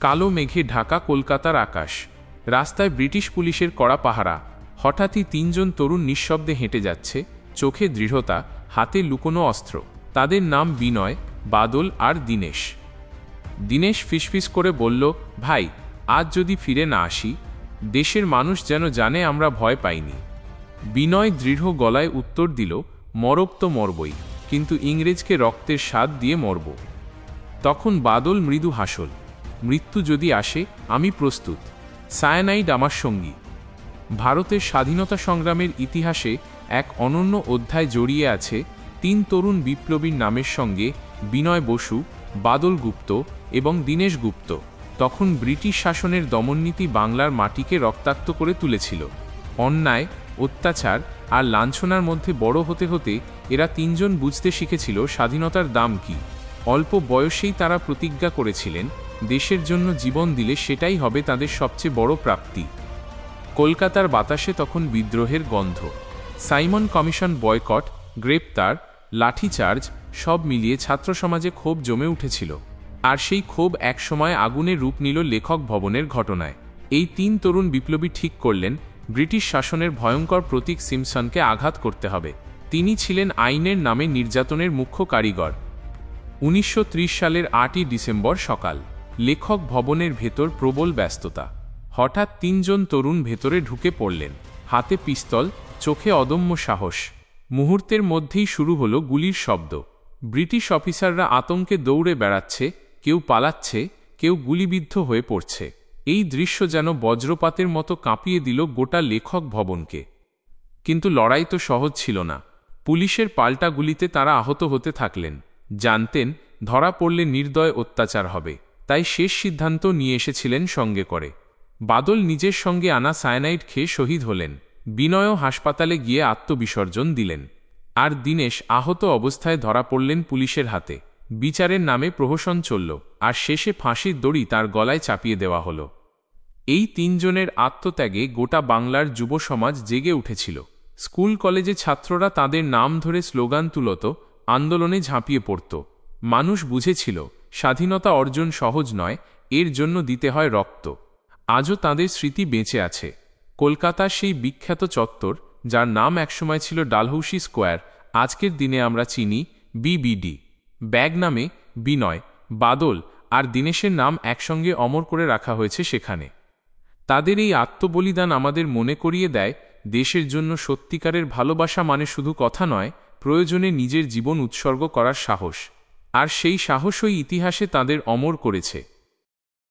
কালো মেঘে ঢাকা কলকাতার আকাশ। রাস্তায় ব্রিটিশ পুলিশের কড়া পাহারা। হঠাৎই তিনজন তরুণ নিঃশব্দে হেঁটে যাচ্ছে, চোখে দৃঢ়তা, হাতে লুকোনো অস্ত্র। তাদের নাম বিনয়, বাদল আর দীনেশ। দীনেশ ফিসফিস করে বলল, ভাই, আজ যদি ফিরে না আসি, দেশের মানুষ যেন জানে আমরা ভয় পাইনি। বিনয় দৃঢ় গলায় উত্তর দিল, মরব তো মরবই, কিন্তু ইংরেজকে রক্তের স্বাদ দিয়ে মরব। তখন বাদল মৃদু হাসল, মৃত্যু যদি আসে আমি প্রস্তুত, সায়ানাইড আমার সঙ্গী। ভারতের স্বাধীনতা সংগ্রামের ইতিহাসে এক অনন্য অধ্যায় জড়িয়ে আছে তিন তরুণ বিপ্লবীর নামের সঙ্গে, বিনয় বসু, বাদল গুপ্ত এবং দীনেশ গুপ্ত। তখন ব্রিটিশ শাসনের দমননীতি বাংলার মাটিকে রক্তাক্ত করে তুলেছিল। অন্যায়, অত্যাচার আর লাঞ্ছনার মধ্যে বড় হতে হতে এরা তিনজন বুঝতে শিখেছিল স্বাধীনতার দাম কী। অল্প বয়সেই তারা প্রতিজ্ঞা করেছিলেন, দেশের জন্য জীবন দিলে সেটাই হবে তাদের সবচেয়ে বড় প্রাপ্তি। কলকাতার বাতাসে তখন বিদ্রোহের গন্ধ। সাইমন কমিশন বয়কট, গ্রেপ্তার, লাঠিচার্জ সব মিলিয়ে ছাত্র সমাজে ক্ষোভ জমে উঠেছিল। আর সেই ক্ষোভ একসময় আগুনে রূপ নিল লেখক ভবনের ঘটনায়। এই তিন তরুণ বিপ্লবী ঠিক করলেন, ব্রিটিশ শাসনের ভয়ঙ্কর প্রতীক সিম্পসনকে আঘাত করতে হবে। তিনি ছিলেন আইনের নামে নির্যাতনের মুখ্য কারিগর। 1930 সালের 8ই ডিসেম্বর সকাল। লেখক ভবনের ভেতর প্রবল ব্যস্ততা। হঠাৎ তিনজন তরুণ ভেতরে ঢুকে পড়লেন, হাতে পিস্তল, চোখে অদম্য সাহস। মুহূর্তের মধ্যেই শুরু হলো গুলির শব্দ। ব্রিটিশ অফিসাররা আতঙ্কে দৌড়ে বেড়াচ্ছে, কেউ পালাচ্ছে, কেউ গুলিবিদ্ধ হয়ে পড়ছে। এই দৃশ্য যেন বজ্রপাতের মতো কাঁপিয়ে দিল গোটা লেখক ভবনকে। কিন্তু লড়াই তো সহজ ছিল না। পুলিশের পাল্টা গুলিতে তারা আহত হতে থাকলেন। জানতেন, ধরা পড়লে নির্দয় অত্যাচার হবে, তাই শেষ সিদ্ধান্ত নিয়ে এসেছিলেন সঙ্গে করে। বাদল নিজের সঙ্গে আনা সায়ানাইড খেয়ে শহীদ হলেন। বিনয়ও হাসপাতালে গিয়ে আত্মবিসর্জন দিলেন। আর দীনেশ আহত অবস্থায় ধরা পড়লেন পুলিশের হাতে। বিচারের নামে প্রহসন চলল, আর শেষে ফাঁসির দড়ি তার গলায় চাপিয়ে দেওয়া হলো। এই তিনজনের আত্মত্যাগে গোটা বাংলার যুব সমাজ জেগে উঠেছিল। স্কুল কলেজে ছাত্ররা তাদের নাম ধরে স্লোগান তুলত, আন্দোলনে ঝাঁপিয়ে পড়ত। মানুষ বুঝেছিল, স্বাধীনতা অর্জন সহজ নয়, এর জন্য দিতে হয় রক্ত। আজও তাদের স্মৃতি বেঁচে আছে। কলকাতার সেই বিখ্যাত চত্বর, যার নাম একসময় ছিল ডালহৌসি স্কোয়ার, আজকের দিনে আমরা চিনি বিবিডি। ব্যাগ নামে বিনয়, বাদল আর দীনেশের নাম একসঙ্গে অমর করে রাখা হয়েছে সেখানে। তাদের এই আত্মবলিদান আমাদের মনে করিয়ে দেয়, দেশের জন্য সত্যিকারের ভালোবাসা মানে শুধু কথা নয়, প্রয়োজনে নিজের জীবন উৎসর্গ করার সাহস। আর সেই সাহসই ইতিহাসে তাদের অমর করেছে।